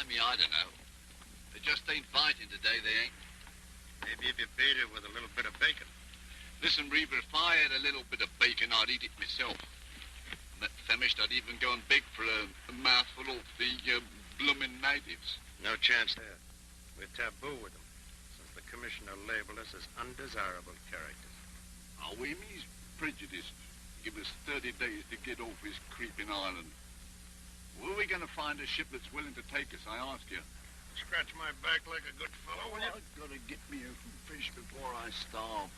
Blimey, I don't know. They just ain't fighting today, they ain't. Maybe if you beat it with a little bit of bacon. Listen, Reaver, if I had a little bit of bacon, I'd eat it myself. And that famished, I'd even go and beg for a mouthful of the bloomin' natives. No chance there. We're taboo with them, since the commissioner labeled us as undesirable characters. Oh, he's prejudiced. Give us 30 days to get off his creeping island. Where are we going to find a ship that's willing to take us, I ask you? Scratch my back like a good fellow, will you? I've got to get me some fish before I starve.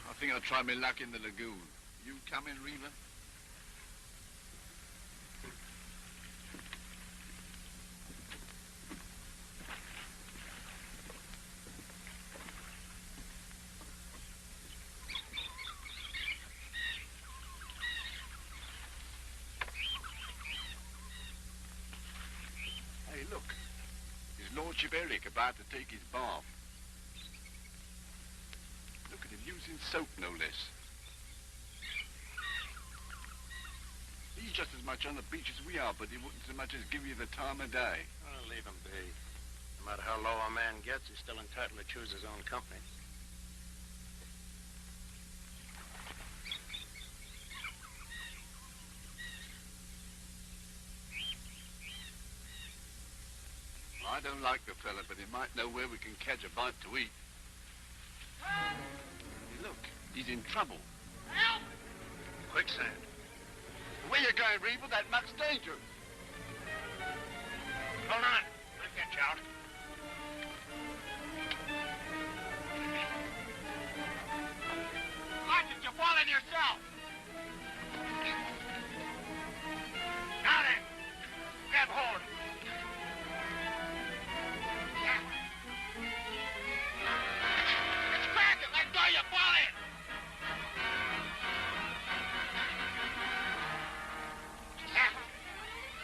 I think I'll try my luck in the lagoon. You coming, Reaver? Hey, look. His Lordship Eric about to take his bath. Look at him using soap, no less. He's just as much on the beach as we are, but he wouldn't so much as give you the time of day. I'll leave him be. No matter how low a man gets, he's still entitled to choose his own company. Well, I don't like the fella, but he might know where we can catch a bite to eat. Hey, look, he's in trouble. Help! Quicksand. Where you going, Reaver? That much danger. Hold on. I'll get you out. Why did you fall in yourself? Now then, grab hold. It's cracking. Let go, you fall in.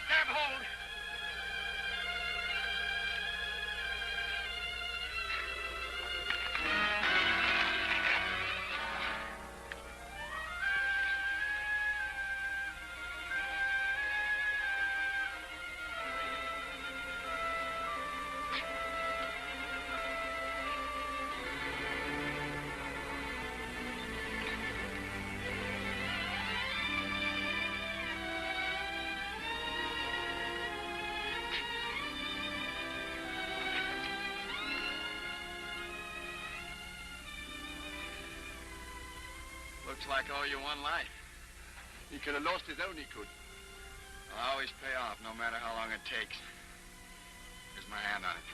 Grab hold. Looks like I owe you one life. He could have lost his own, he could. I'll always pay off, no matter how long it takes. Here's my hand on it.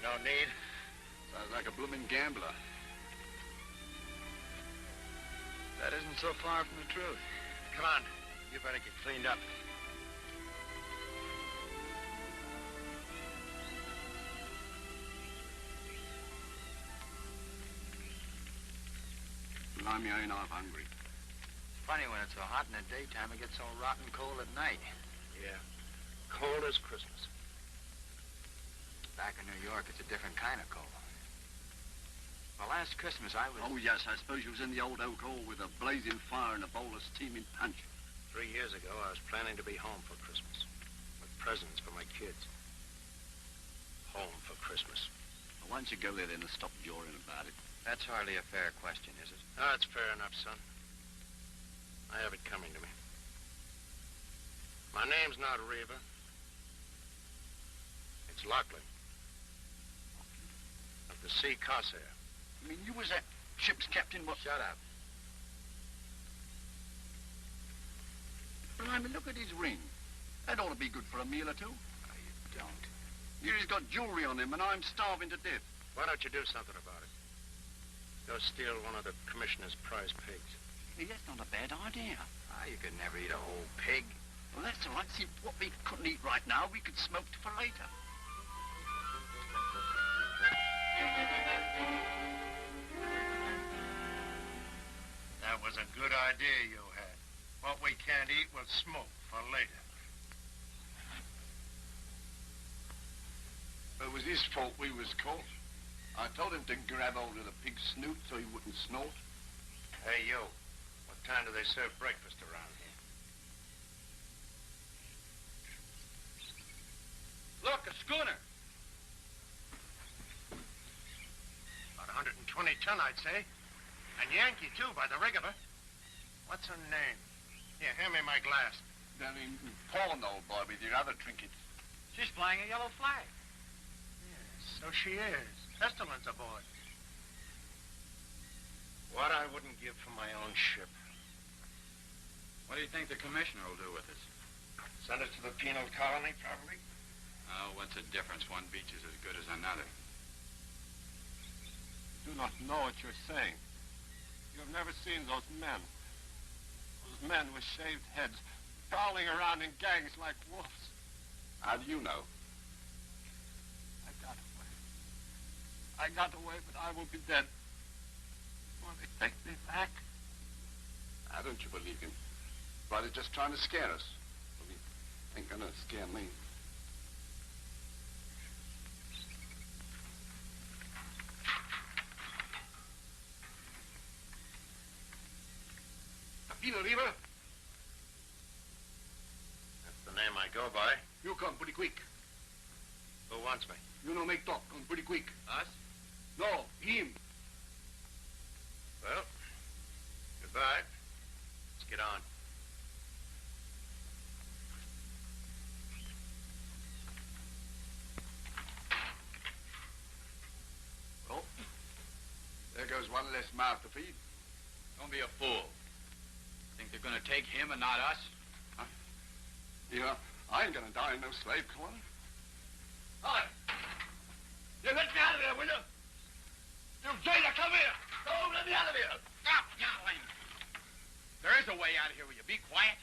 No need. Sounds like a blooming gambler. That isn't so far from the truth. Come on. You better get cleaned up. Blimey, I ain't half hungry. It's funny when it's so hot in the daytime, it gets so rotten cold at night. Yeah. Cold as Christmas. Back in New York, it's a different kind of cold. Well, last Christmas, I was... Oh, yes, I suppose you was in the old oak hall with a blazing fire and a bowl of steaming punch. 3 years ago, I was planning to be home for Christmas. With presents for my kids. Home for Christmas. Well, why don't you go there then and stop jawing about it? That's hardly a fair question, is it? Oh, it's fair enough, son. I have it coming to me. My name's not Reaver. It's Lachlan. Of the Sea Corsair. I mean, you was that ship's captain, what? Shut up. Blimey, look at his ring. That ought to be good for a meal or two. Oh, you don't. Here he's got jewelry on him, and I'm starving to death. Why don't you do something about it? Go steal one of the commissioner's prize pigs. Hey, that's not a bad idea. Ah, you could never eat a whole pig. Well, that's all right. See, what we couldn't eat right now, we could smoke for later. That was a good idea you had. What we can't eat, we'll smoke for later. It was his fault we was caught. I told him to grab hold of the pig's snoot so he wouldn't snort. Hey, you. What time do they serve breakfast around here? Look, a schooner. About 120 ton, I'd say. And Yankee, too, by the rig of her. What's her name? Here, hand me my glass. Then in pawn, old boy, with your other trinkets. She's flying a yellow flag. Yes, so she is. Pestilence aboard. What I wouldn't give for my own ship. What do you think the commissioner will do with us? Send us to the penal colony, probably. Oh, what's the difference? One beach is as good as another. You do not know what you're saying. You have never seen those men. Those men with shaved heads, prowling around in gangs like wolves. How do you know? I got away. I got away, but I will be dead. Will they take me back? How don't you believe him? Brother just trying to scare us. Well, he ain't gonna scare me. Pino River? That's the name I go by. You come pretty quick. Who wants me? You know make talk. Come pretty quick. Us? No, him. Well, goodbye. Let's get on. Well, there goes one less mouth to feed. Don't be a fool. Think they're going to take him and not us? Yeah, I ain't gonna die in no slave colony. Hi. You let me out of here, will you? You jailer, come here. Oh, let me out of here. Stop yowling. There is a way out of here. Will you be quiet?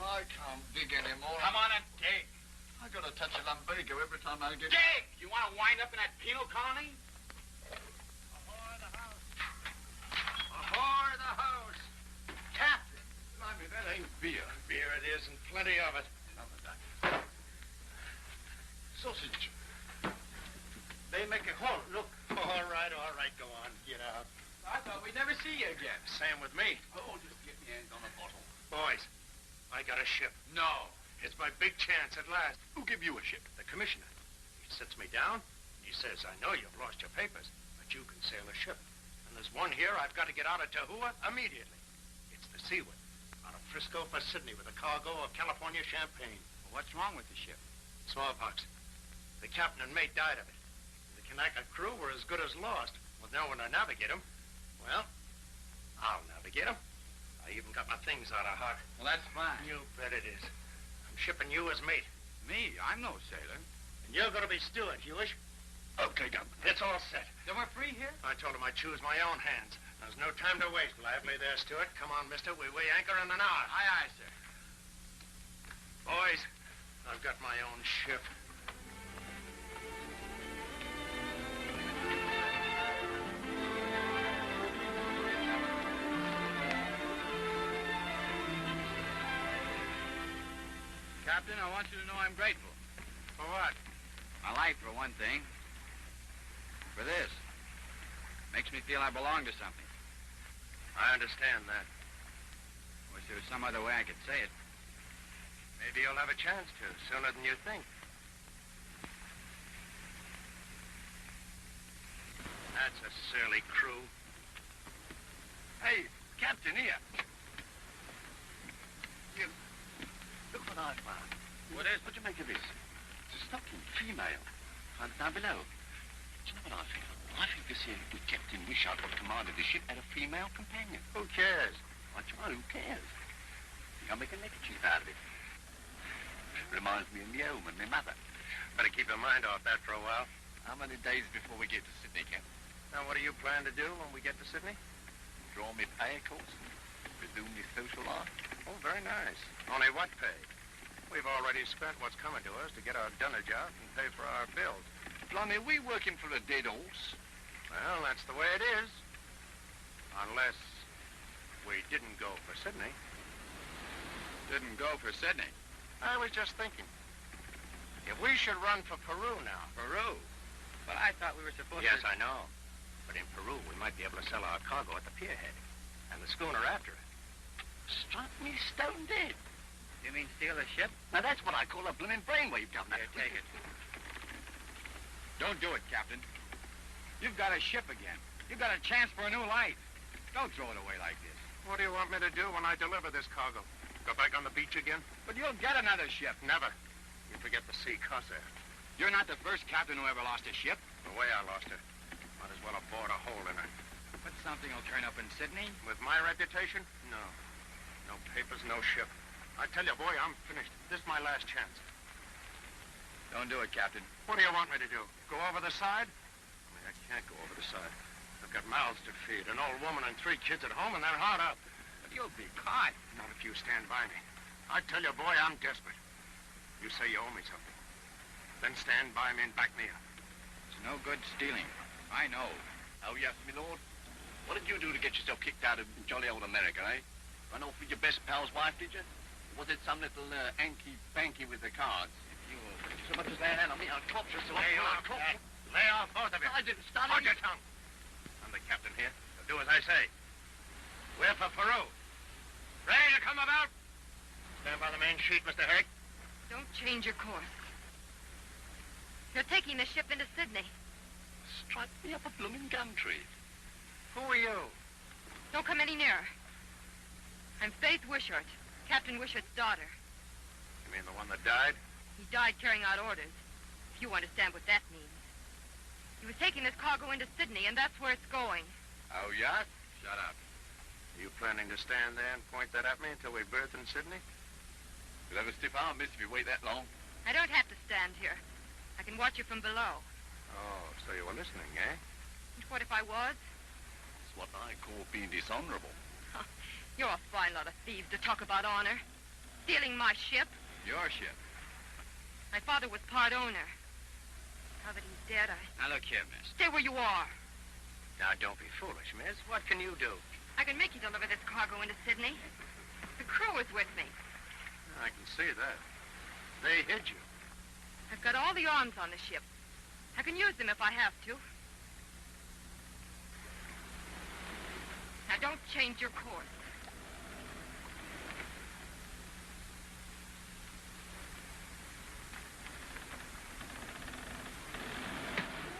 Oh, I can't dig anymore. Come on and dig. I gotta touch a lumbago every time I get... Dig! You want to wind up in that penal colony? Ahoy the house. Ahoy the house! Captain! Blimey, that ain't beer. Beer it is, and plenty of it. Enough of that. Sausage. They make a hole. Look. All right, go on. Get out. I thought we'd never see you again. Same with me. Oh, just get me hands on a bottle. Boys, I got a ship. No. It's my big chance at last. Who give you a ship? The commissioner. He sits me down. He says, I know you've lost your papers, but you can sail a ship. And there's one here I've got to get out of Tahua immediately. It's the Seaward, out of Frisco for Sydney with a cargo of California champagne. Well, what's wrong with the ship? Smallpox. The captain and mate died of it. The Kanaka crew were as good as lost, with no one to navigate them. Well, I'll navigate them. I even got my things out of Hart. Well, that's fine. You bet it is. I'm shipping you as mate. Me? I'm no sailor. And you're going to be steward, Hewish. Okay, Captain. It's all set. Then we're free here? I told him I'd choose my own hands. There's no time to waste. Lively there, Stewart. Come on, mister. We weigh anchor in an hour. Aye, aye, sir. Boys, I've got my own ship. Captain, I want you to know I'm grateful. For what? My life, for one thing. For this. Makes me feel I belong to something. I understand that. Wish there was some other way I could say it. Maybe you'll have a chance to, sooner than you think. That's a surly crew. Hey, Captain, here. Here, look what I found. What is it? What do you make of this? It's a stocking, female. Found it down below. Do you know what I think? I think this here little Captain Wishart, what commanded the ship, had a female companion. Who cares? I try, who cares? I'll make a neckerchief out of it. Reminds me of me home and my mother. Better keep your mind off that for a while. How many days before we get to Sydney, Captain? Now, what do you plan to do when we get to Sydney? Draw me pay, of course, and resume me social life. Oh, very nice. Only what pay? We've already spent what's coming to us to get our dunnage out and pay for our bills. Blimey, are we working for a dead horse? Well, that's the way it is. Unless we didn't go for Sydney. Didn't go for Sydney. I was just thinking. If we should run for Peru now. Peru? But I thought we were supposed Yes, to... I know. But in Peru, we might be able to sell our cargo at the pierhead. And the schooner after it. Struck me stone dead. You mean steal a ship? Now, that's what I call a blooming brainwave, Governor. Here, take it. Don't do it, Captain. You've got a ship again. You've got a chance for a new life. Don't throw it away like this. What do you want me to do when I deliver this cargo? Go back on the beach again? But you'll get another ship. Never. You forget the sea Corsair. You're not the first captain who ever lost a ship. The way I lost her. Might as well have bored a hole in her. But something will turn up in Sydney. With my reputation? No. No papers, no ship. I tell you, boy, I'm finished. This is my last chance. Don't do it, Captain. What do you want me to do? Go over the side? I can't go over the side. I've got mouths to feed, an old woman and 3 kids at home, and they're hard up. But you'll be caught. Not if you stand by me. I tell you, boy, I'm desperate. You say you owe me something. Then stand by me and back me up. It's no good stealing. I know. Oh, yes, my lord. What did you do to get yourself kicked out of jolly old America, eh? Run off with your best pal's wife, did you? Was it some little hanky-panky with the cards? If you will So much as lay a hand on me, I'll talk to you. Lay off, lay off, both of you. I didn't start Hold your tongue. I'm the captain here. So do as I say. We're for Peru. Ready to come about? Stand by the main sheet, Mr. Herrick. Don't change your course. You're taking the ship into Sydney. Strike me up a blooming gumtree. Who are you? Don't come any nearer. I'm Faith Wishart, Captain Wishart's daughter. You mean the one that died? He died carrying out orders, if you understand what that means. He was taking this cargo into Sydney, and that's where it's going. Oh, yeah? Shut up. Are you planning to stand there and point that at me until we berth in Sydney? You'll have a stiff arm, miss, if you wait that long. I don't have to stand here. I can watch you from below. Oh, so you were listening, eh? And what if I was? It's what I call being dishonorable. You're a fine lot of thieves to talk about honor. Stealing my ship. Your ship. My father was part owner. Now that he's dead, Now, look here, miss. stay where you are. Now, don't be foolish, miss. What can you do? I can make you deliver this cargo into Sydney. The crew is with me. I can see that. They hid you. I've got all the arms on the ship. I can use them if I have to. Now, don't change your course.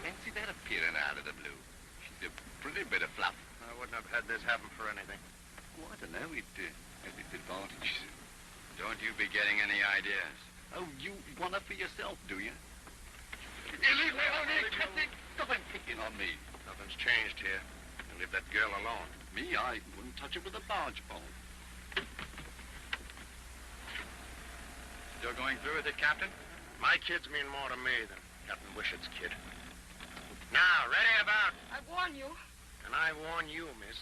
Fancy that appearing out of the blue. She's a pretty bit of fluff. I wouldn't have had this happen for anything. Oh, I don't know. It has its advantages. Don't you be getting any ideas. Oh, you want her for yourself, do you? You leave me alone here, Captain. Stop picking on me. Nothing's changed here. You leave that girl alone. Me, I wouldn't touch her with a barge pole. Still going through with it, Captain? My kids mean more to me than Captain Wishart's kid. Now, ready about. I warn you. And I warn you, miss.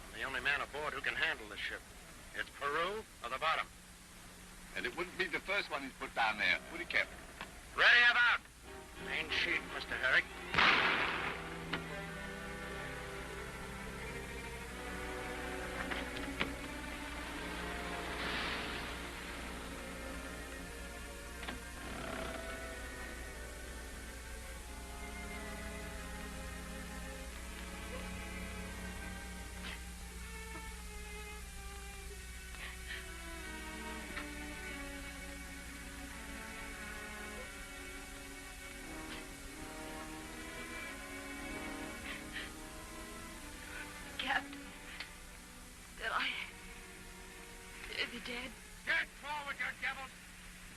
I'm the only man aboard who can handle this ship. It's Peru or the bottom. And it wouldn't be the first one he's put down there, would it, Captain? Ready about. Main sheet, Mr. Herrick. Captain, is he dead? Get forward, you devils.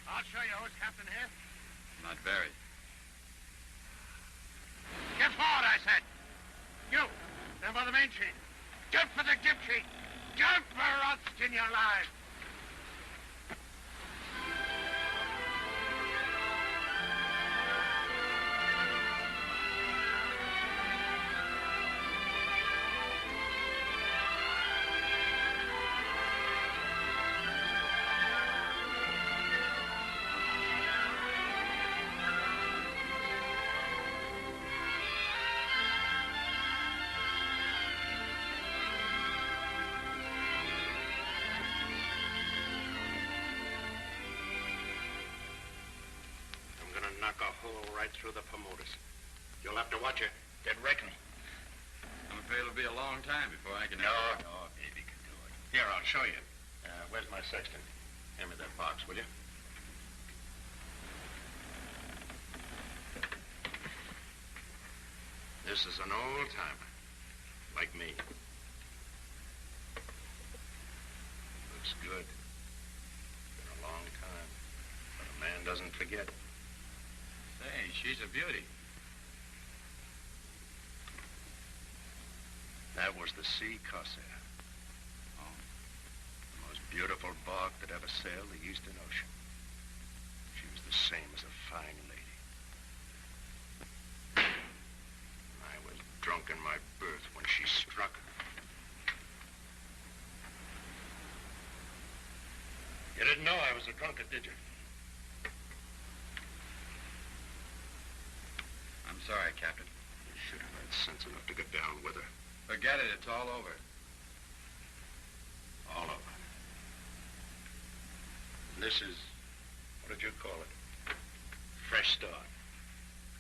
I'll show you who's captain here. Not very. Get forward, I said. You, stand by the main sheet. Jump for the jib sheet. Jump or I'll skin you alive. Knock a hole right through the Bermudas. You'll have to watch it. Dead reckoning. I'm afraid it'll be a long time before I can... No, baby can do it. Here, I'll show you. Where's my sextant? Hand me that box, will you? This is an old-timer, like me. Looks good. Been a long time, but a man doesn't forget. Say, she's a beauty. That was the Sea Corsair. Oh. The most beautiful bark that ever sailed the Eastern Ocean. She was the same as a fine lady. I was drunk in my berth when she struck her. You didn't know I was a drunkard, did you? I'm sorry, Captain. You should have had sense enough to get down with her. Forget it. It's all over. All over. And this is, what did you call it? Fresh start.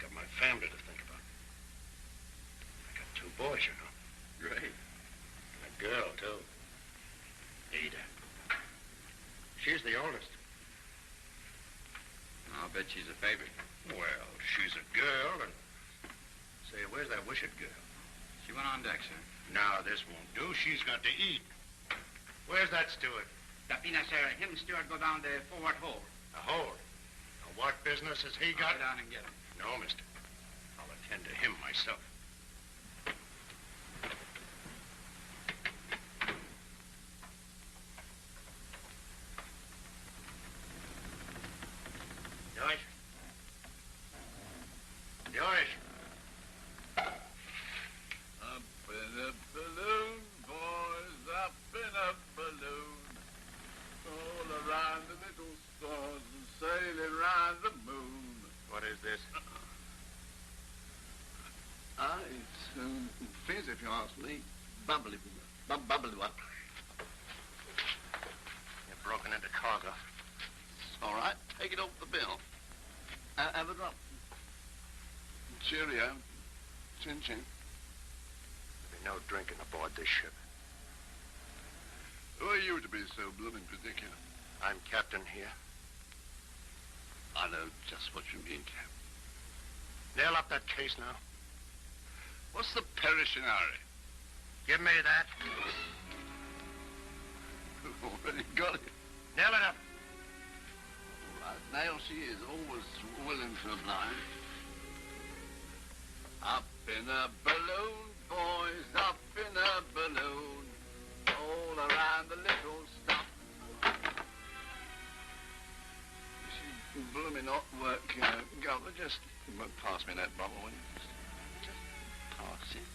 Got my family to think about. I got 2 boys, you know. Great. And a girl, too. Ada. She's the oldest. I'll bet she's a favorite. Well, she's a girl, and... Say, where's that Wishart girl? She went on deck, sir. Now, this won't do. She's got to eat. Where's that steward? Tapina, sir. Him steward go down the forward hole. A hole. Now, what business has he got? Go down and get him. No, mister. I'll attend to him myself. George? George? Up in a balloon, boys, up in a balloon. All around the little stars and sailing round the moon. What is this? It's fizz, if you ask me. Bubbly, bubbly one. You've broken into cargo. All right, take it off the bill. Have a drop. Cheerio. Chin-chin. There'll be no drinking aboard this ship. Who are you to be so blooming particular? I'm captain here. I know just what you mean, Cap. Nail up that case now. What's the Perishinari? Give me that. Already got it. Nail it up. All right, nail she is, always willing to oblige. Up in a balloon, boys, up in a balloon. All around the little stop. She blooming not work, Governor. Just pass me that bottle, will you? Just pass it.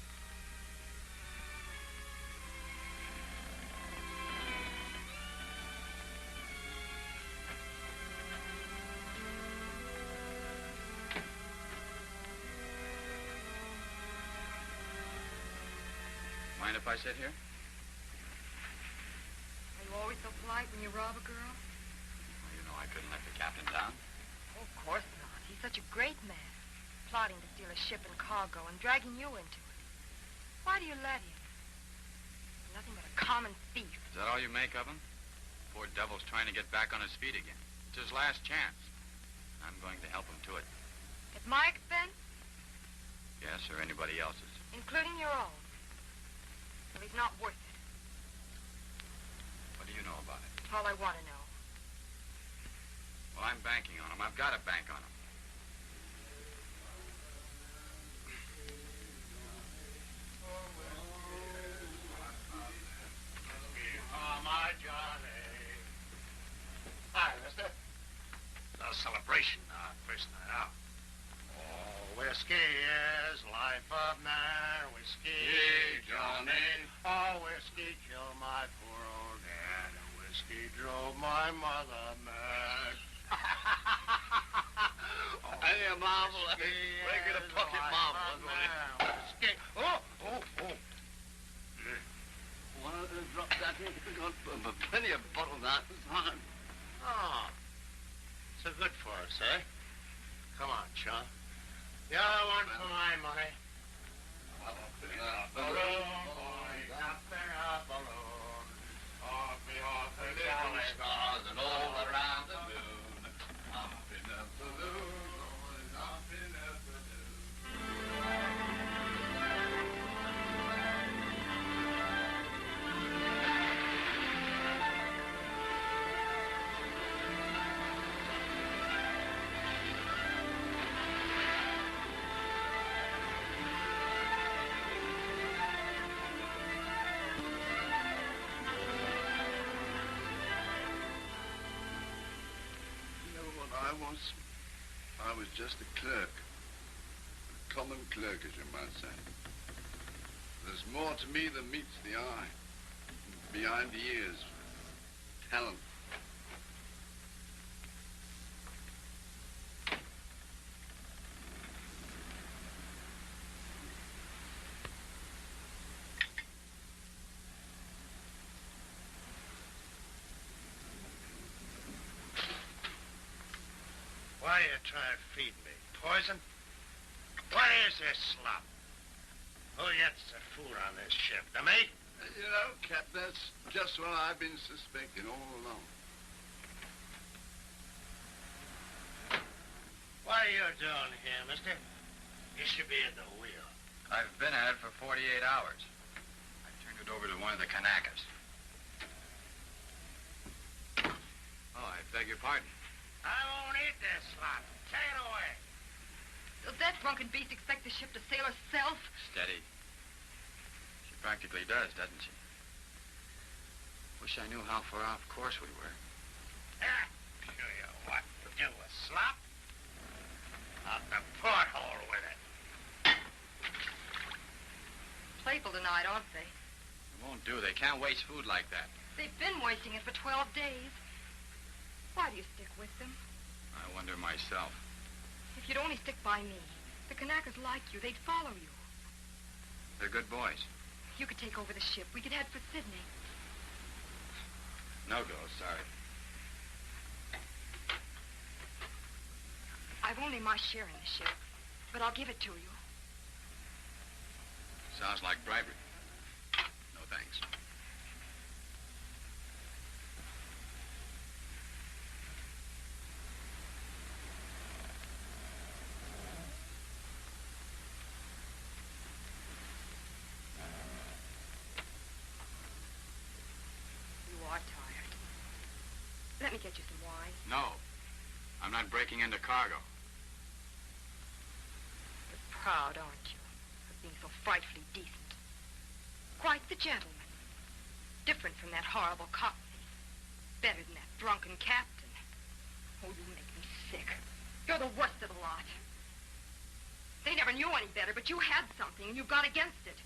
Mind if I sit here? Are you always so polite when you rob a girl? Well, you know I couldn't let the captain down. Oh, of course not. He's such a great man. Plotting to steal a ship and cargo and dragging you into it. Why do you let him? He's nothing but a common thief. Is that all you make of him? Poor devil's trying to get back on his feet again. It's his last chance. I'm going to help him to it. At my expense, Yes, or anybody else's. including your own. Well, he's not worth it. What do you know about it? That's all I want to know. Well, I'm banking on him. I've got to bank on him. Oh, my Johnny. Hi, mister. No celebration, first night out. Oh, whiskey is life of man. Whiskey, Johnny. Oh, whiskey killed my poor old dad. Whiskey drove my mother mad. Hey, a marvel. Regular pocket marvel. Whiskey. Oh. One of those drops that in. We've got plenty of bottles out. Oh. So good for us, eh? Come on, Chum. The other one for my money. Balloon, boys, up in a balloon. off the little stars and all around the moon. Up in a balloon, going up in a balloon. You know what I was? I was just a clerk. A common clerk, as you might say. There's more to me than meets the eye. Behind the ears. Talent. Why you trying to feed me? Poison? What is this slop? Who gets the food on this ship? The mate? You know, Cap, that's just what I've been suspecting all along. What are you doing here, mister? You should be at the wheel. I've been at it for 48 hours. I turned it over to one of the Kanakas. Oh, I beg your pardon. I won't eat this slop. Take it away. Does that drunken beast expect the ship to sail herself? Steady. She practically does, doesn't she? Wish I knew how far off course we were. Ah, show you what to do with slop. Out the porthole with it. Playful tonight, aren't they? It won't do. They can't waste food like that. They've been wasting it for 12 days. Why do you stick with them? I wonder myself. If you'd only stick by me, the Kanakas like you. They'd follow you. They're good boys. You could take over the ship. We could head for Sydney. No go, sorry. I've only my share in the ship, but I'll give it to you. Sounds like bribery. No thanks. You are tired. Let me get you some wine. No. I'm not breaking into cargo. You're proud, aren't you, of being so frightfully decent? Quite the gentleman. Different from that horrible cockney. Better than that drunken captain. Oh, you make me sick. You're the worst of the lot. They never knew any better, but you had something, and you got against it.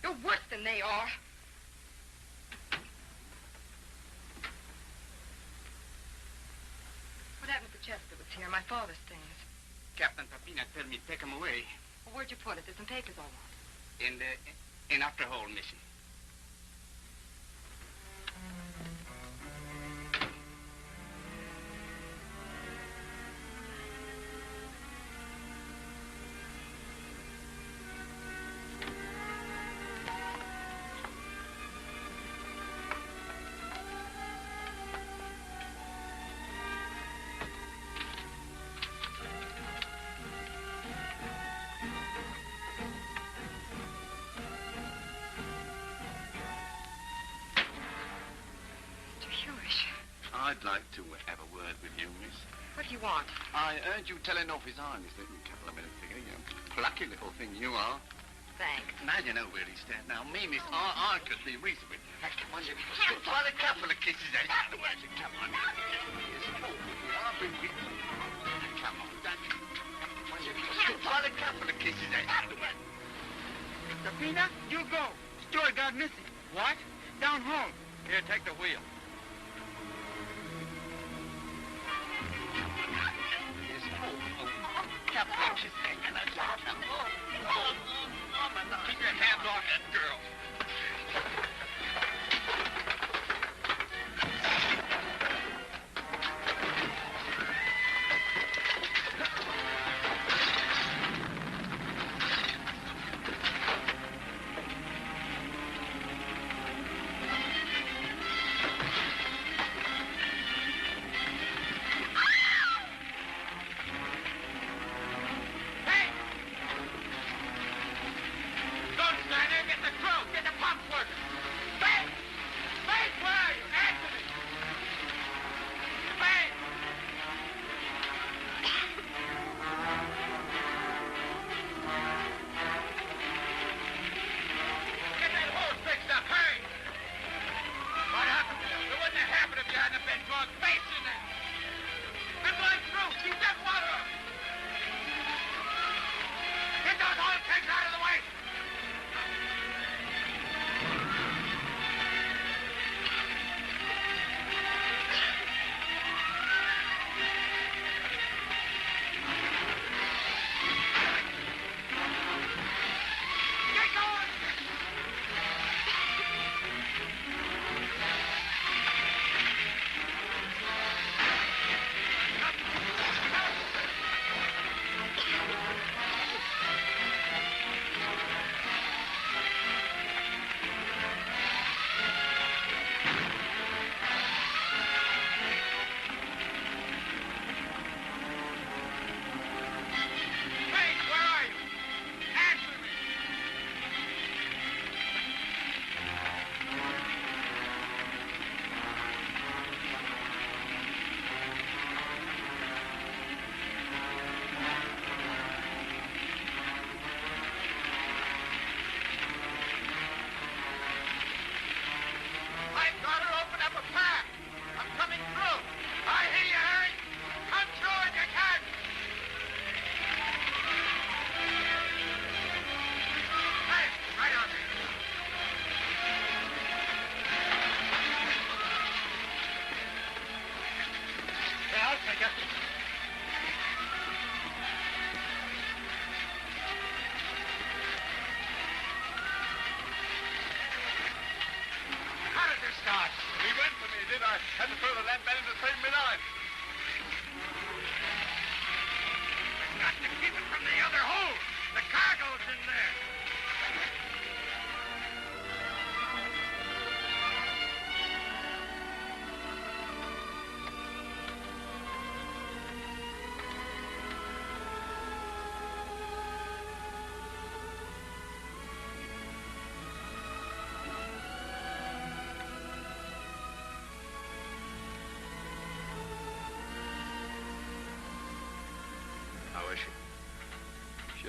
You're worse than they are. What happened to Chester was here? My father's things. Captain Papina tell me take him away. Well, where'd you put it? There's some papers I want. In after hole, missy. I'd like to have a word with you, miss. What do you want? I heard you telling off his Highness a couple of minutes ago. You plucky little thing you are. Thanks. Now you know where he stands. Now, me, miss, I could be reasonable. Well, a couple of kisses, eh? Come on. I'll be with you. Come on, don't you? Well, a couple of kisses, eh? Papina, you go. Steward got missing. What? Down home. Here, take the wheel. Keep your hands off that girl.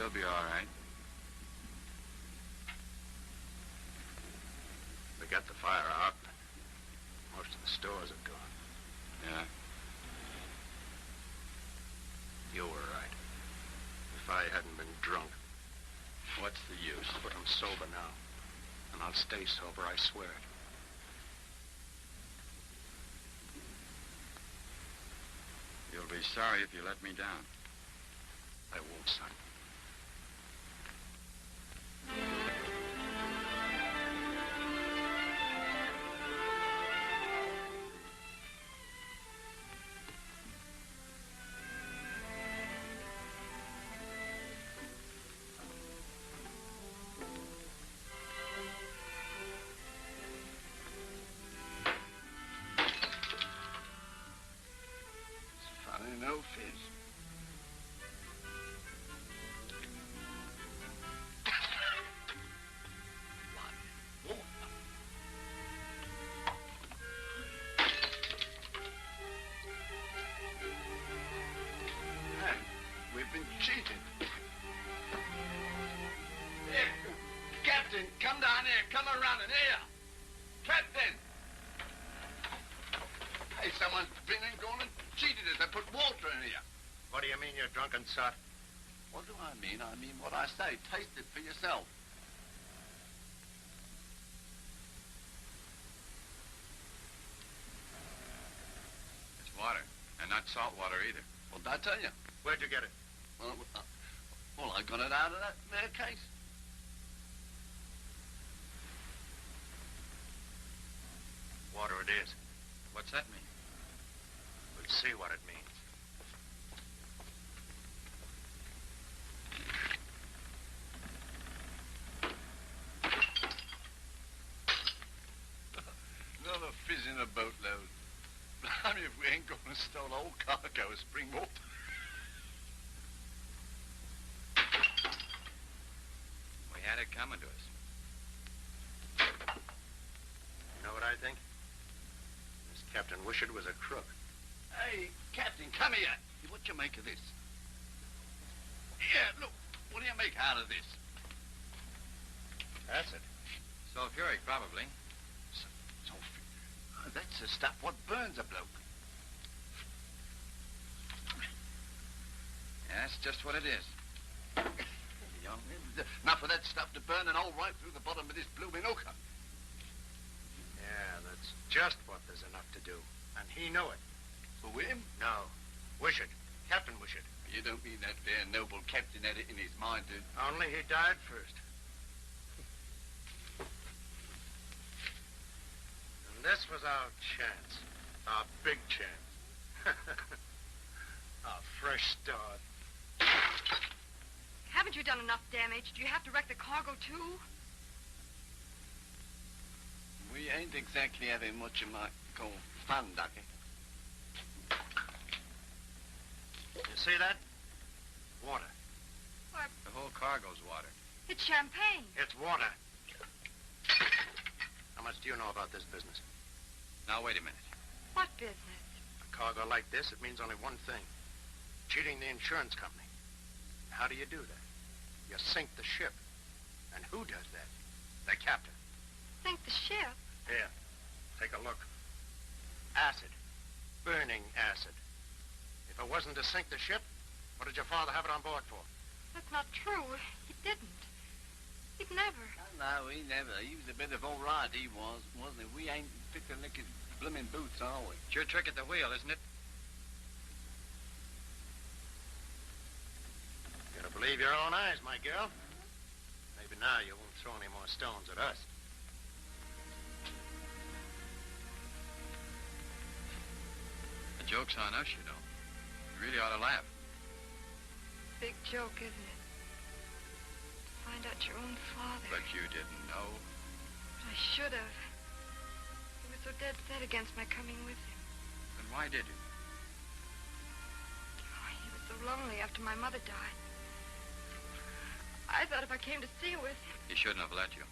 She'll be all right. We got the fire out. Most of the stores have gone. Yeah. You were right. If I hadn't been drunk. What's the use? But I'm sober now. And I'll stay sober, I swear it. You'll be sorry if you let me down. I won't, son. Funny, no fizz. Man, we've been cheated. Here, Captain, come down here. Come around in here. Captain! Hey, someone's been and gone and cheated us. They put water in here. What do you mean, you drunken sot? What do I mean? I mean what I say. Taste it for yourself. It's water, and not salt water either. What did I tell you? Where'd you get it? Well, I got it out of that there case. Water it is. What's that mean? We'll see what it means. Another fizz in a boatload. I mean, if we ain't gonna stole the whole cargo of spring water. We had it coming to us. You know what I think? This Captain Wishart was a crook. Hey, Captain, come here. What you make of this? Yeah, look. What do you make out of this? Acid. Sulfuric, probably. That's the stuff what burns a bloke. Yeah, that's just what it is. Enough of that stuff to burn an hole right through the bottom of this blooming hooker. Yeah, that's just what there's enough to do. And he knew it. Who, him? No. Wishart. Captain Wishart. You don't mean that there noble captain had it in his mind to... Only he died first. And this was our chance. Our big chance. Our fresh start. Haven't you done enough damage? Do you have to wreck the cargo, too? We ain't exactly having what you might call fun, Ducky. You see that? Water. What? The whole cargo's water. It's champagne. It's water. How much do you know about this business? Now, wait a minute. What business? A cargo like this, it means only one thing. Cheating the insurance company. How do you do that? You sink the ship. And who does that? The captain. Sink the ship? Here, take a look. Acid. Burning acid. If it wasn't to sink the ship, what did your father have it on board for? That's not true. He didn't. He'd never. No, he never. He was a bit of all right, he was, wasn't he? We ain't fit to lick his blooming boots, are we? It's your trick at the wheel, isn't it? You gotta believe your own eyes, my girl. Maybe now you won't throw any more stones at us. The joke's on us, you know. You really ought to laugh. Big joke, isn't it? To find out your own father. But you didn't know. But I should have. He was so dead set against my coming with him. Then why did you? Oh, he was so lonely after my mother died. I thought if I came to see with him... He shouldn't have let you.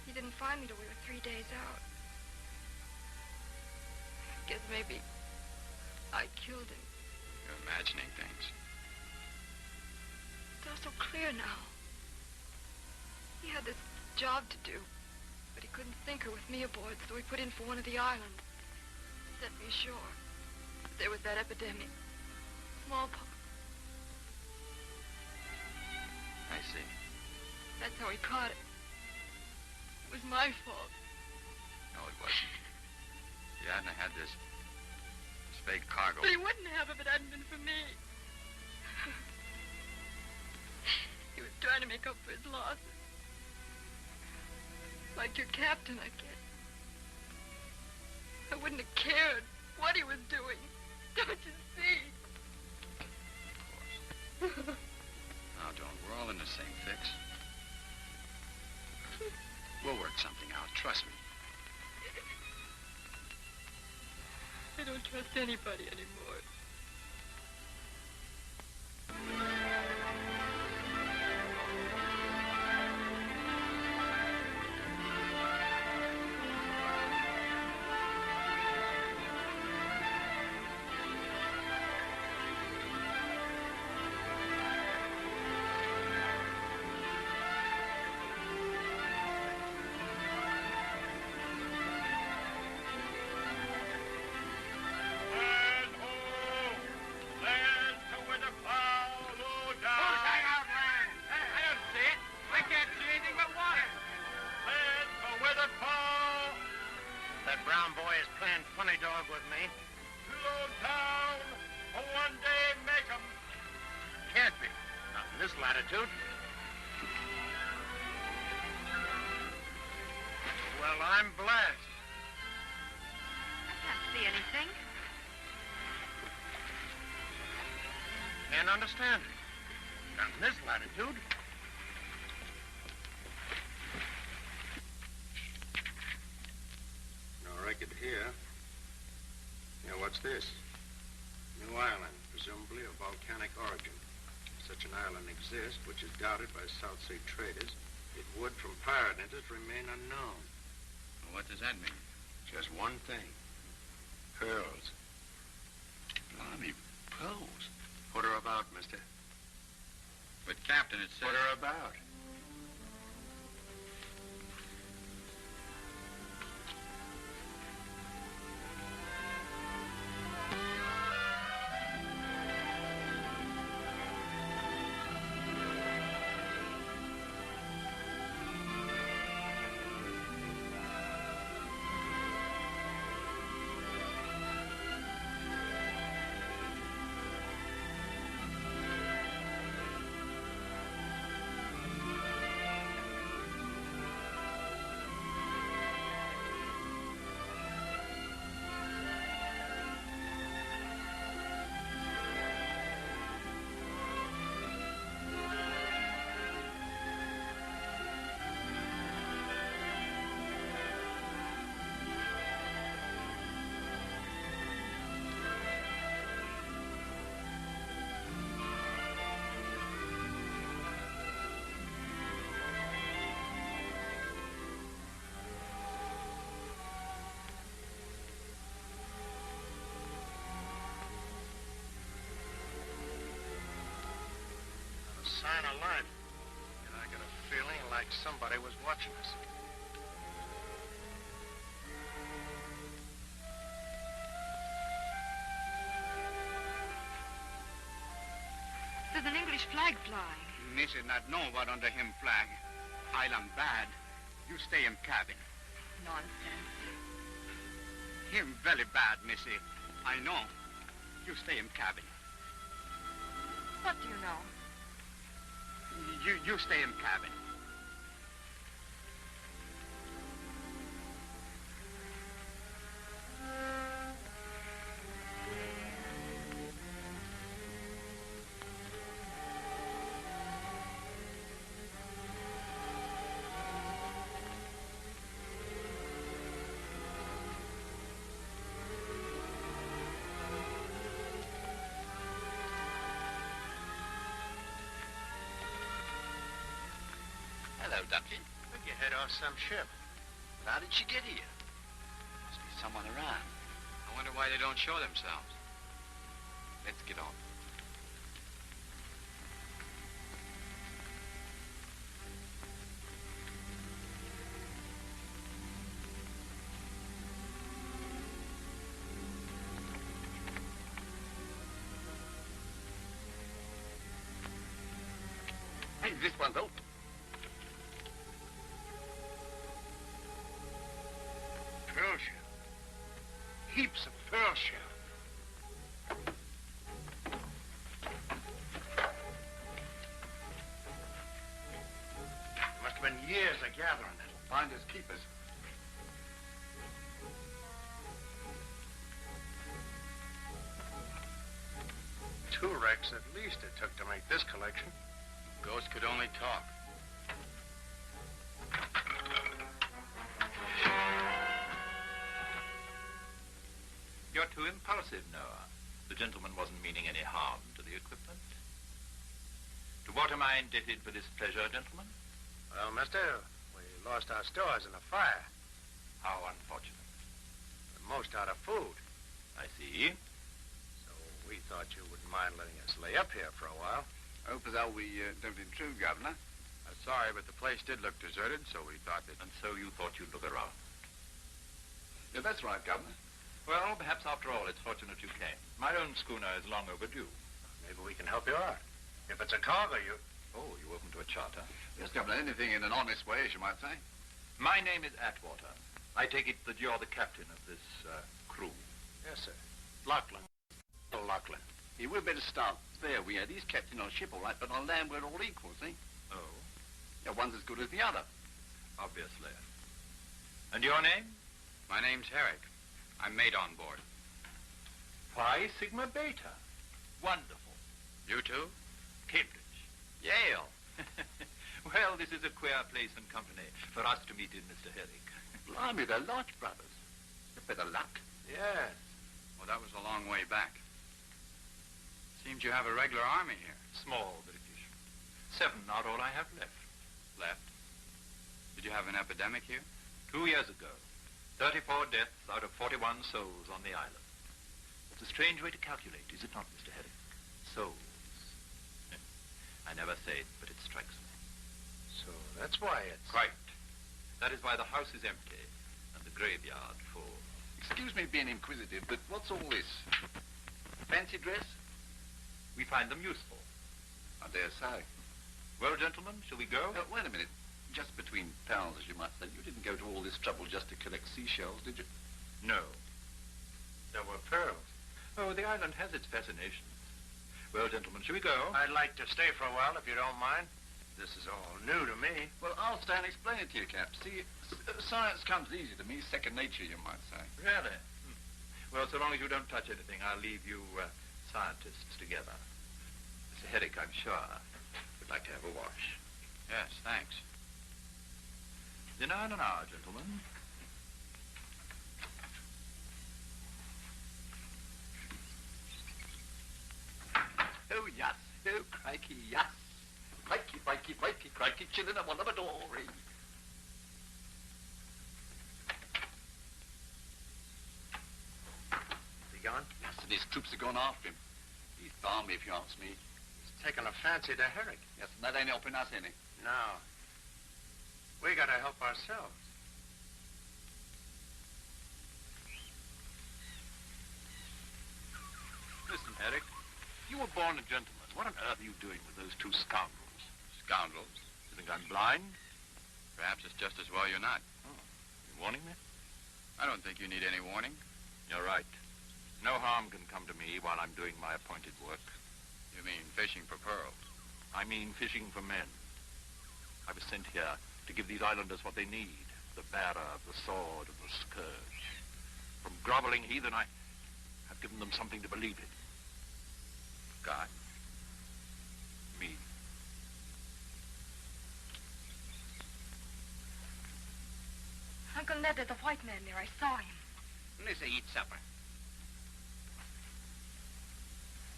He didn't find me till we were 3 days out. Guess maybe I killed him. You're imagining things. It's all so clear now. He had this job to do, but he couldn't think her with me aboard, so he put in for one of the islands. Sent me ashore. But there was that epidemic. Smallpox. I see. That's how he caught it. It was my fault. No, it wasn't. If you hadn't had this big cargo. But he wouldn't have if it hadn't been for me. He was trying to make up for his losses. Like your captain, I guess. I wouldn't have cared what he was doing. Don't you see? Of course. Now, don't. We're all in the same fix. We'll work something out. Trust me. I don't trust anybody anymore. Well, I'm blessed. I can't see anything. Can't understand it. Not in this latitude. No record here. Now, what's this? New Island, presumably of volcanic origin. If such an island exists, which is doubted by South Sea traders, it would, from pirate interest, remain unknown. Well, what does that mean? Just one thing. Pearls. Blimey, pearls. Put her about, mister. But, Captain, it says... Put her about. Sign of life. And I got a feeling like somebody was watching us. There's an English flag flying. Missy not know what under him flag. Island bad. You stay in cabin. Nonsense. Him very bad, Missy. I know. You stay in cabin. What do you know? You stay in cabin. Hello, Ducky. Think you head off some ship. How did she get here? Must be someone around. I wonder why they don't show themselves. Let's get on. this one's out. Pearl shell. Heaps of pearl shell. Must have been years of gathering it. Finders keepers. Two wrecks at least it took to make this collection. Ghost could only talk. You're too impulsive, Noah. The gentleman wasn't meaning any harm to the equipment. To what am I indebted for this pleasure, gentlemen? Well, mister, we lost our stores in a fire. How unfortunate. We're most out of food. I see. So we thought you wouldn't mind letting us lay up here for a while. Hope as how we don't intrude, Governor. Sorry, but the place did look deserted, so we thought that... And so you thought you'd look around. Yeah, that's right, Governor. Well, perhaps after all, it's fortunate you came. My own schooner is long overdue. Maybe we can help you out. If it's a cargo, you... Oh, you open to a charter? Yes, Governor, anything in an honest way, as you might say. My name is Atwater. I take it that you're the captain of this crew. Yes, sir. Lachlan. Oh, Lachlan. Yeah, we'd better start there. He's captain on a ship, all right, but on land we're all equal, see? Oh, Yeah, one's as good as the other. obviously. And your name? My name's Herrick. I'm mate on board. Phi Sigma Beta. Wonderful. You too? Cambridge. Yale. Well, this is a queer place and company for us to meet in, Mr. Herrick. Blimey, they're Lodge brothers. A bit of luck. Yes. Well, that was a long way back. Seems you have a regular army here. Small British. 7 are all I have left. Left? Did you have an epidemic here? 2 years ago. 34 deaths out of 41 souls on the island. It's a strange way to calculate, is it not, Mr. Herrick? Souls. I never say it, but it strikes me. So that's why it's... Quite. That is why the house is empty and the graveyard full. Excuse me being inquisitive, but what's all this? Fancy dress? We find them useful. I dare say. Well, gentlemen, shall we go? Wait a minute. Just between pals, as you might say. You didn't go to all this trouble just to collect seashells, did you? No. There were pearls. Oh, the island has its fascinations. Well, gentlemen, shall we go? I'd like to stay for a while, if you don't mind. This is all new to me. Well, I'll stay and explain it to you, Cap. See, science comes easy to me, second nature, you might say. Really? Well, so long as you don't touch anything, I'll leave you scientists together. Mr. Herrick, I'm sure, would like to have a wash. Yes, thanks. Dinner in an hour, gentlemen. Oh, yes. Oh, crikey, yes. Crikey, crikey, crikey, crikey, chillin' a one of a dory. Is he gone? Yes, and his troops have gone after him. He's balmy, if you ask me. He's taken a fancy to Herrick. Yes, and that ain't helping us any. No. We gotta help ourselves. Listen, Herrick, you were born a gentleman. What on earth are you doing with those 2 scoundrels? Scoundrels. You think I'm blind? Perhaps it's just as well you're not. You warning me? I don't think you need any warning. You're right. No harm can come to me while I'm doing my appointed work. You mean fishing for pearls? I mean fishing for men. I was sent here to give these islanders what they need. The bearer of the sword and the scourge. From groveling heathen, I have given them something to believe in. God. Me. Uncle Ned, there's a white man there. I saw him. Let's eat supper.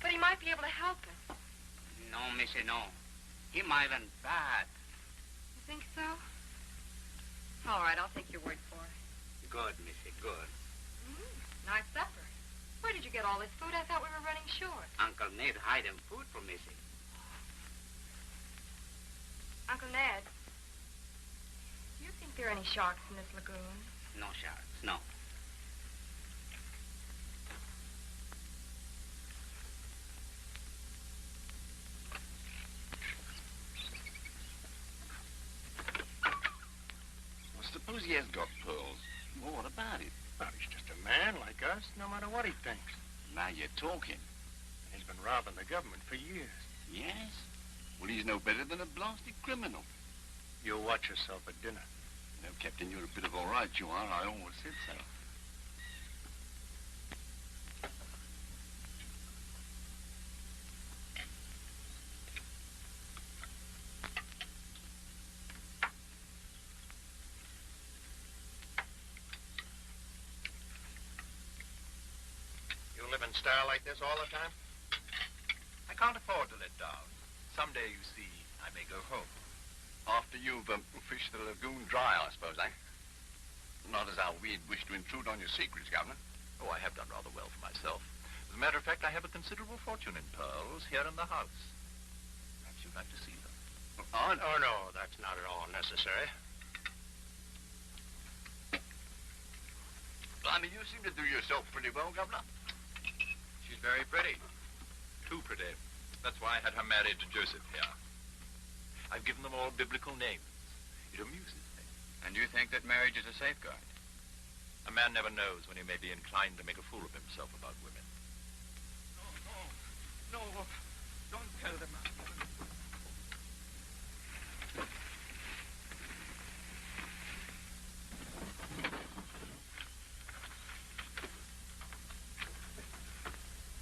But he might be able to help us. No, missy, no. Him island bad. You think so? All right, I'll take your word for it. Good, missy, good. Nice supper. Where did you get all this food? I thought we were running short. Uncle Ned hide him food for missy. Uncle Ned, do you think there are any sharks in this lagoon? No sharks, no. he has got pearls. Well, what about it? Well, he's just a man like us, no matter what he thinks. Now you're talking. He's been robbing the government for years. Yes? Well, he's no better than a blasted criminal. You'll watch yourself at dinner. No, Captain, you're a bit of all right, you are. I always said so. You live in style like this all the time? I can't afford to let down. Someday, you see, I may go home. After you've fished the lagoon dry, I suppose, eh? Not as how we'd wish to intrude on your secrets, Governor. Oh, I have done rather well for myself. As a matter of fact, I have a considerable fortune in pearls here in the house. Perhaps you'd like to see them. Oh, no, that's not at all necessary. Blimey, you seem to do yourself pretty well, Governor. She's very pretty. Too pretty. That's why I had her married to Joseph here. I've given them all biblical names. It amuses me. And you think that marriage is a safeguard? A man never knows when he may be inclined to make a fool of himself about women. No, don't tell them.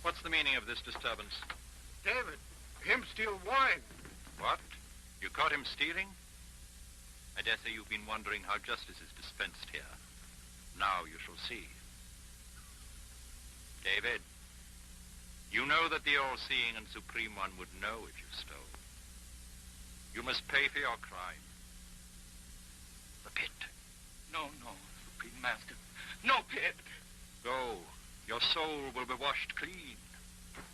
What's the meaning of this disturbance? David, him steal wine. What? You caught him stealing? I dare say you've been wondering how justice is dispensed here. Now you shall see. David, you know that the all-seeing and supreme one would know if you stole. You must pay for your crime. The pit. No, Supreme Master. No pit. Go. Your soul will be washed clean.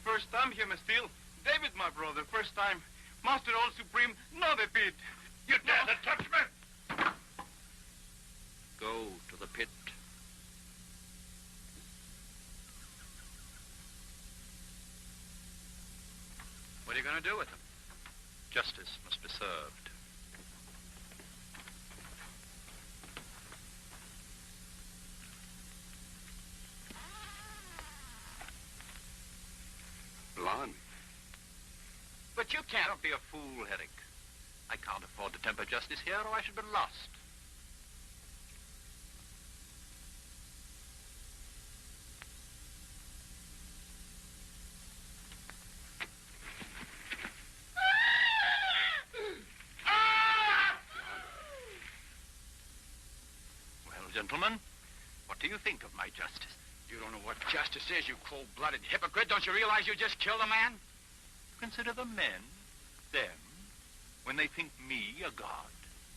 First time here, Steele. David, my brother, first time. Master All Supreme, no the pit. You dare to touch me? Go to the pit. What are you going to do with them? Justice must be served. Blimey. But you can't. Don't be a fool, Herrick. I can't afford to temper justice here, or I should be lost. Well, gentlemen, what do you think of my justice? You don't know what justice is, you cold-blooded hypocrite. Don't you realize you just killed a man? Consider the men, them, when they think me a god.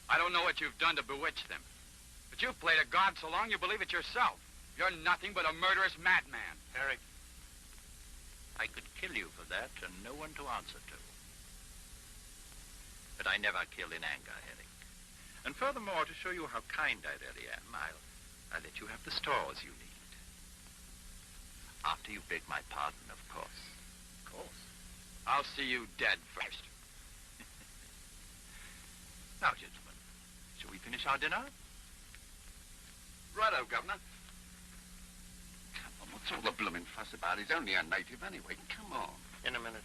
I don't know what you've done to bewitch them. But you've played a god so long you believe it yourself. You're nothing but a murderous madman. Herrick, I could kill you for that and no one to answer to. But I never kill in anger, Herrick. And furthermore, to show you how kind I really am, I'll let you have the stores you need. After you beg my pardon, of course. Of course. I'll see you dead first. Now, gentlemen, shall we finish our dinner? Righto, Governor. Come on, what's all the blooming fuss about? He's only a native anyway. Come on. In a minute.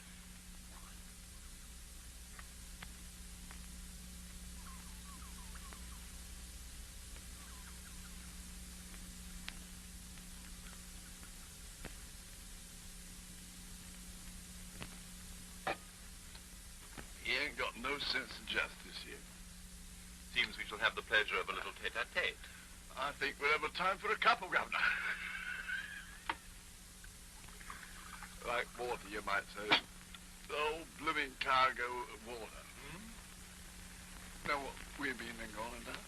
He ain't got no sense of justice here. Seems we shall have the pleasure of a little tete-a-tete. I think we'll have a time for a couple, Governor. Like water, you might say. The whole blooming cargo of water. Know what we've been in Angola now?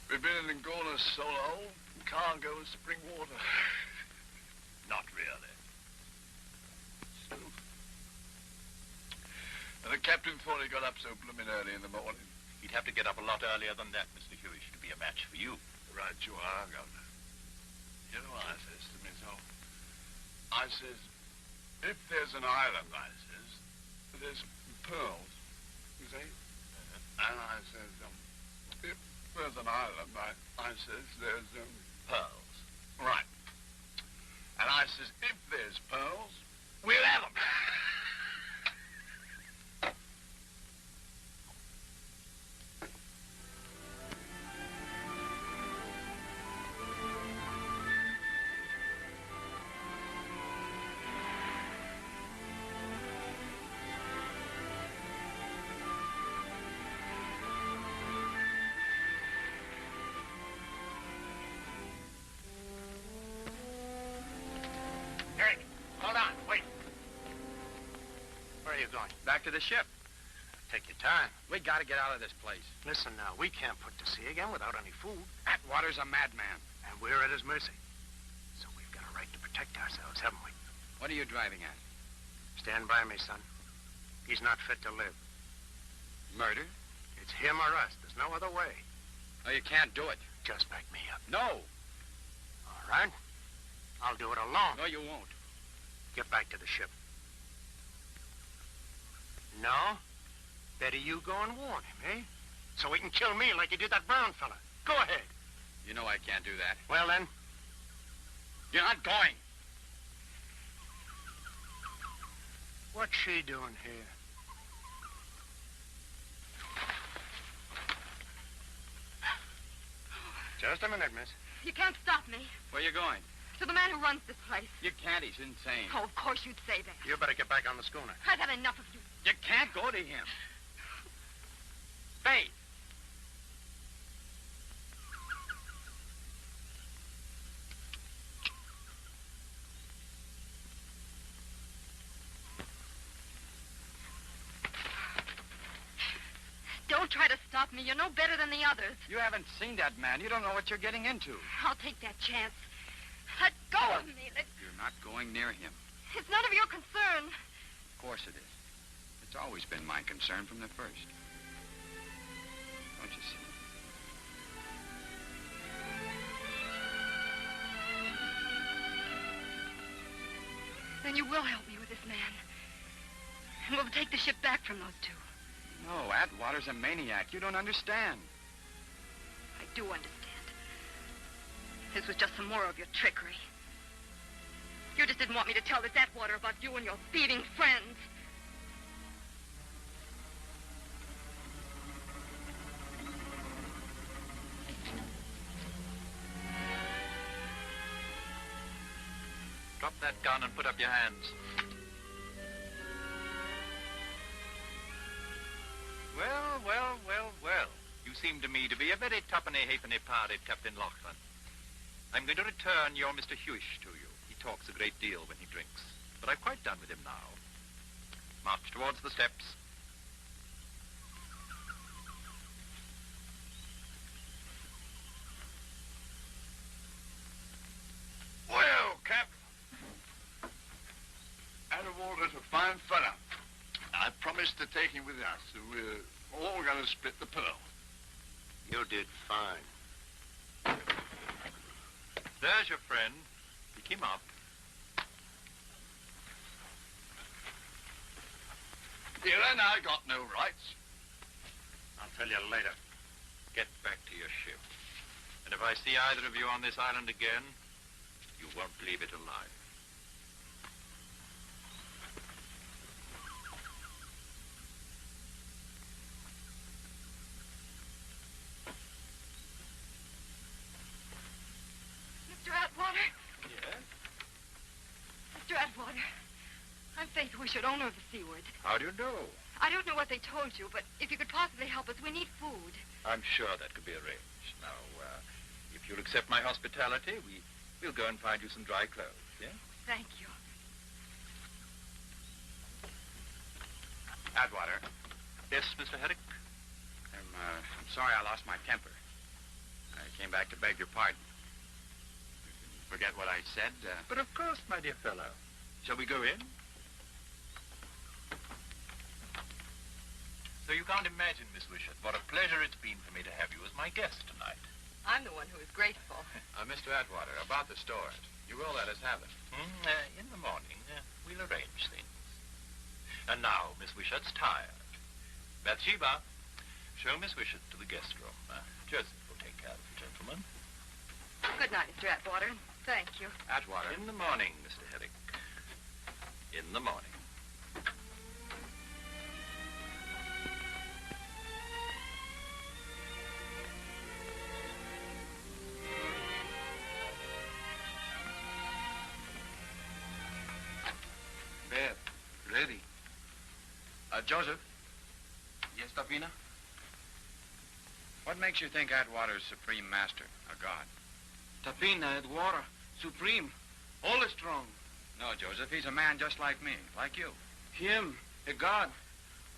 We've been in Angola so long, cargo is spring water. Not really. Still. And the captain thought he got up so blooming early in the morning. He'd have to get up a lot earlier than that, Mr. Hewish, to be a match for you. Right you are, Governor. You know what I says to myself? I says, if there's an island, I says, there's pearls, you see? And I says, if there's an island, I says, there's pearls. Right. And I says, if there's pearls, we'll have them. Eric, hold on. Wait. Where are you going? Back to the ship. Take your time. We gotta get out of this place. Listen now, we can't put to sea again without any food. Atwater's a madman. And we're at his mercy. So we've got a right to protect ourselves, haven't we? What are you driving at? Stand by me, son. He's not fit to live. Murder? It's him or us. There's no other way. Oh, you can't do it. Just back me up. No. All right? I'll do it alone. No, you won't. Get back to the ship. No? Better you go and warn him, eh? So he can kill me like he did that Brown fella. Go ahead. You know I can't do that. Well, then, You're not going. what's she doing here? Just a minute, miss. You can't stop me. Where you going? To the man who runs this place. You can't. He's insane. Oh, of course you'd say that. You better get back on the schooner. I've had enough of you. You can't go to him. Faith. Don't try to stop me. You're no better than the others. You haven't seen that man. You don't know what you're getting into. I'll take that chance. Let go of me. You're not going near him. It's none of your concern. Of course it is. It's always been my concern from the first. Don't you see? Then you will help me with this man. And we'll take the ship back from those two. No, Atwater's a maniac. You don't understand. I do understand. This was just some more of your trickery. You just didn't want me to tell this Atwater about you and your thieving friends. Drop that gun and put up your hands. Well, well, well, well. You seem to me to be a very tuppenny-halfpenny party, Captain Lachlan. I'm going to return your Mr. Hewish to you. He talks a great deal when he drinks. But I've quite done with him now. March towards the steps. Well, Cap. Atwater's a fine fella. I promised to take him with us, so we're all going to split the pearl. You did fine. There's your friend. Pick him up. Here and I got no rights. I'll tell you later. Get back to your ship. And if I see either of you on this island again, you won't leave it alive. Mr. Atwater? Yes? Mr. Atwater, I'm Faith Wishart, owner of the Seaward. How do you know? I don't know what they told you, but if you could possibly help us, we need food. I'm sure that could be arranged. Now, if you'll accept my hospitality, we'll go and find you some dry clothes, yeah? Thank you. Atwater, Yes, Mr. Herrick? I'm sorry I lost my temper. I came back to beg your pardon. Forget what I said. But of course, my dear fellow. Shall we go in? So you can't imagine, Miss Wishart, what a pleasure it's been for me to have you as my guest tonight. I'm the one who is grateful. Mr. Atwater, about the stores. You will let us have it. In the morning, we'll arrange things. And now, Miss Wishart's tired. Bathsheba, Show Miss Wishart to the guest room. Joseph will take care of the gentleman. Good night, Mr. Atwater. Thank you. Atwater. In the morning, Mr. Herrick. In the morning. Bed. Ready. Joseph. Yes, Tapina? What makes you think Atwater is supreme master, a god? Tapina, Atwater, supreme, all is strong. No, Joseph, he's a man just like me, like you. Him, a god,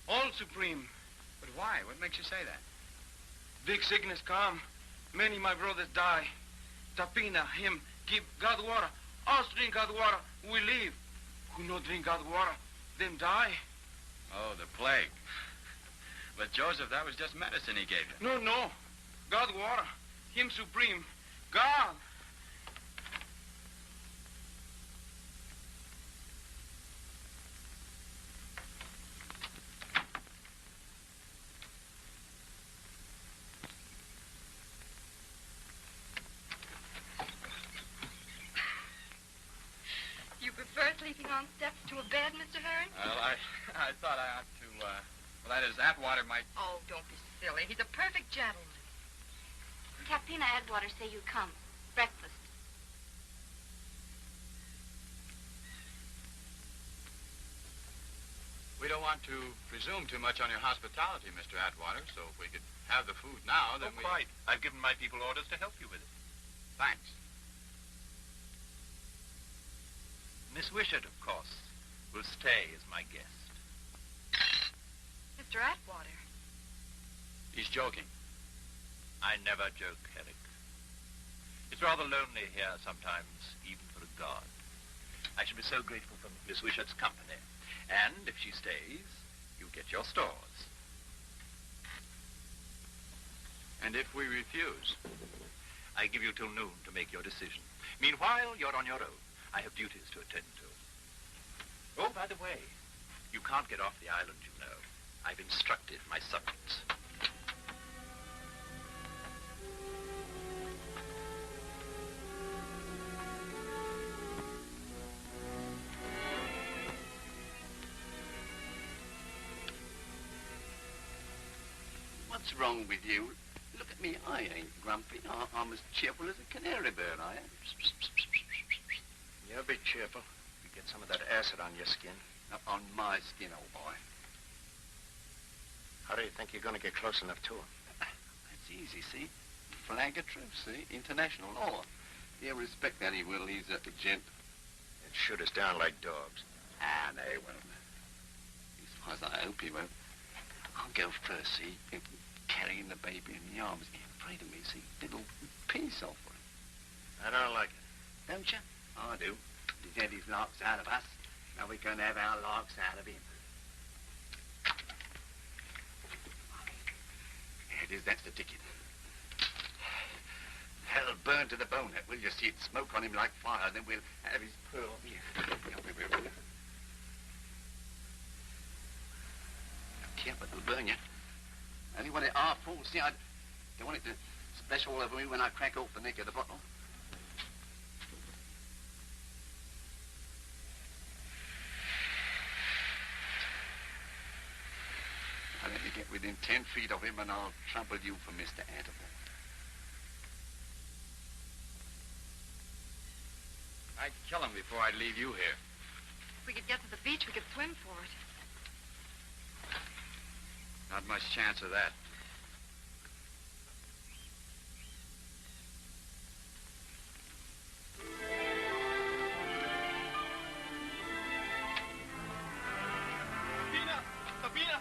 all supreme. But why? What makes you say that? Big sickness come. Many my brothers die. Tapina, him, give God water. Us drink God water, we live. Who no drink God water, them die. Oh, the plague. But, Joseph, that was just medicine he gave you. No. God water. Him supreme. God. You prefer sleeping on steps to a bed, Mr. Hearn? Well, I thought I ought to, well, that is, Atwater might... Oh, don't be silly. He's a perfect gentleman. Captain Atwater say you come. Breakfast. We don't want to presume too much on your hospitality, Mr. Atwater, so if we could have the food now, then we... Quite. I've given my people orders to help you with it. Thanks. Miss Wishart, of course, will stay as my guest. Mr. Atwater. He's joking. I never joke, Herrick. It's rather lonely here sometimes, even for a god. I should be so grateful for Miss Wishart's company. And if she stays, you get your stores. And if we refuse? I give you till noon to make your decision. Meanwhile, you're on your own. I have duties to attend to. Oh, by the way, you can't get off the island, you know. I've instructed my subjects. What's wrong with you? Look at me. I ain't grumpy. I'm as cheerful as a canary bird, I am. Yeah, be cheerful. You get some of that acid on your skin. On my skin, old boy. How do you think you're going to get close enough to him? It's easy, see? Flag of truce, see? International law. He'll respect that, he will. He's a gent. They'd shoot us down like dogs. Ah, they won't. As far as I hope he won't. I'll go first, see? Carrying the baby in the arms. He's afraid of me, see? Little peace offering. I don't like it. Don't you? I do. He's had his larks out of us. Now we're going to have our larks out of him. There it is. That's the ticket. Hell, burn to the bone. Will you see it smoke on him like fire? Then we'll have his pearl here. Yeah, but it'll burn you. Only when it half full. See, I don't want it to splash all over me when I crack off the neck of the bottle. I'll let you get within 10 feet of him and I'll trample you for Mr. Atwater. I'd kill him before I'd leave you here. If we could get to the beach, we could swim for it. Not much chance of that. Tapina!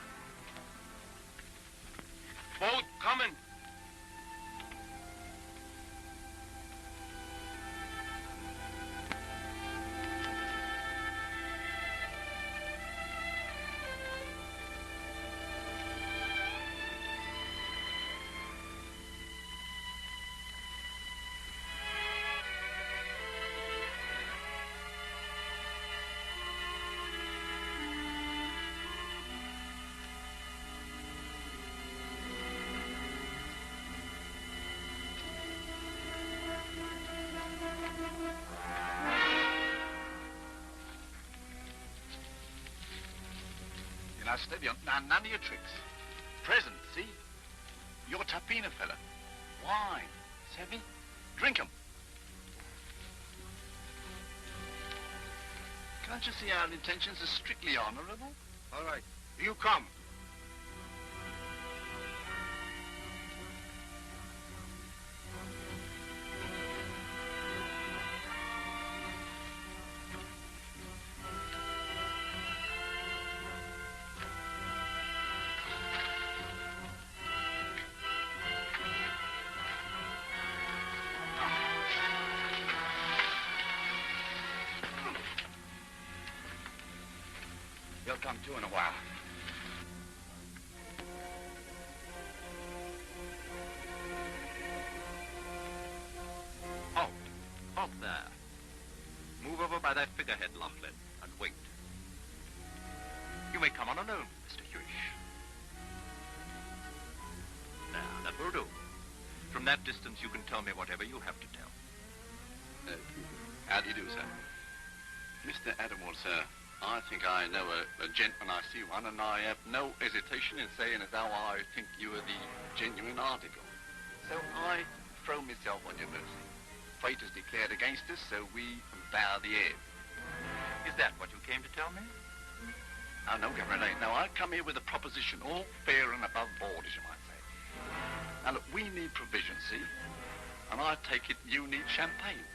Boat coming. steady on. Now, none of your tricks. Present, see? You're Tapina fella. Wine. Savvy? Drink 'em. Can't you see our intentions are strictly honorable? All right. You come. He'll come to in a while. Halt. Halt there. Move over by that figurehead, Laughlin, and wait. You may come on alone, Mr. Hewish. There, that will do. From that distance, you can tell me whatever you have to tell. How do you do, sir? Mr. Adamwell, sir, I think I know a gent when I see one, and I have no hesitation in saying as how I think you are the genuine article. So I throw myself on your mercy. Fate has declared against us, so we bow the head. Is that what you came to tell me? Oh, no, Governor, it ain't. No, I come here with a proposition, all fair and above board, as you might say. Now, look, we need provision, see? And I take it you need champagne.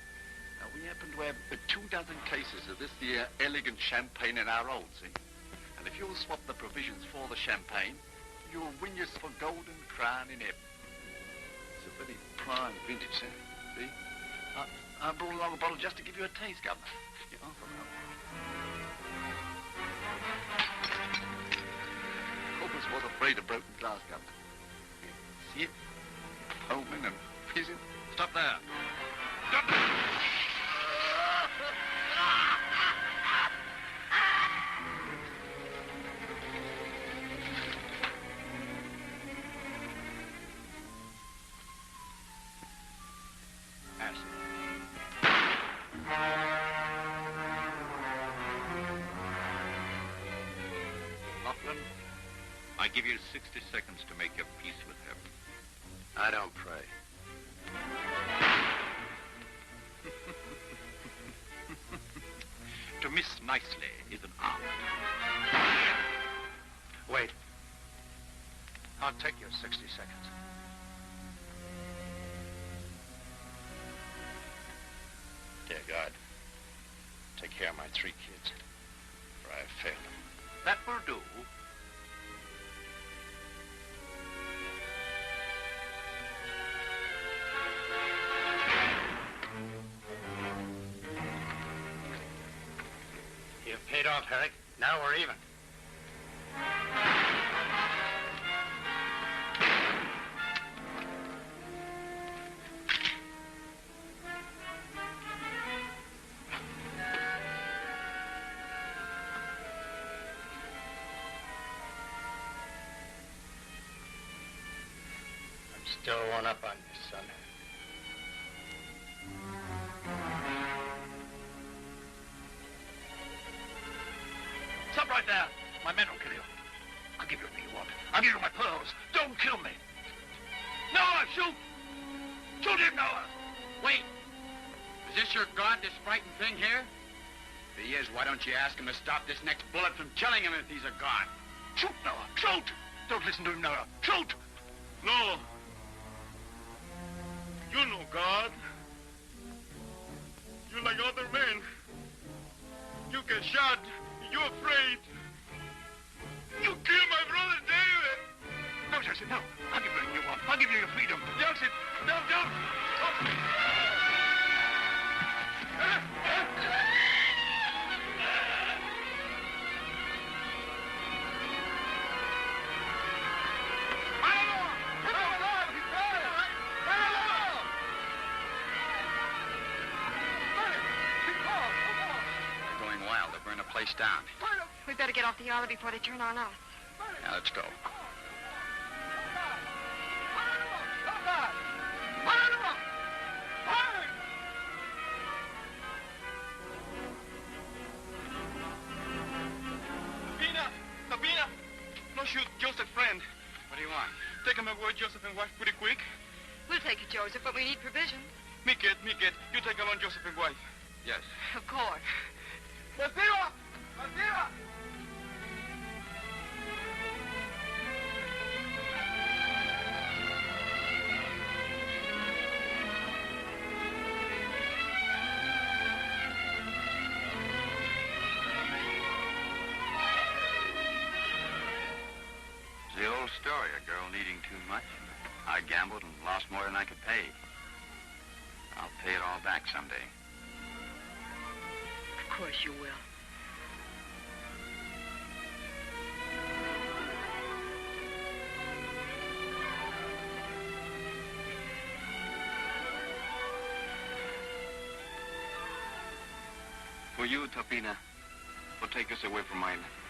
Now, we happen to have 24 cases of this here elegant champagne in our hold, see? And if you'll swap the provisions for the champagne, you'll win yourself a golden crown in heaven. It's a very prime vintage, sir. See? I brought along a bottle just to give you a taste, Governor. Yeah, Corpus was afraid of broken glass, Governor. See it? Foaming and fizzing. Stop there. Stop there! Laughlin, I give you 60 seconds to make your peace with heaven. I don't pray. To miss nicely is an art. Wait. I'll take your 60 seconds. Dear God, take care of my 3 kids, for I have failed them. That will do. You've paid off, Herrick. Now we're even. Still one up on you, son. Stop right there. My men will kill you. I'll give you what you want. I'll give you my pearls. Don't kill me. Noah, shoot! Shoot him, Noah! Wait! Is this your god, this frightened thing here? If he is, why don't you ask him to stop this next bullet from killing him if he's a god? Shoot, Noah! Shoot! Don't listen to him, Noah. Shoot! No. You know God. You like other men. You get shot. You're afraid. You killed my brother David. No, Jackson, no. I'll give you what you want. I'll give you your freedom. Jackson, no, don't. They're going wild. They'll burn the place down. We better get off the island before they turn on us. Now, let's go. Sabina! him away, Joseph and wife, pretty quick? We'll take it, Joseph, but we need provisions. Me get. You take along Joseph and wife. Yes. Of course. Matira! Matira! The old story, a girl needing too much. I gambled and lost more than I could pay. I'll pay it all back someday. Of course you will. For you, Topina, will take us away from Isla.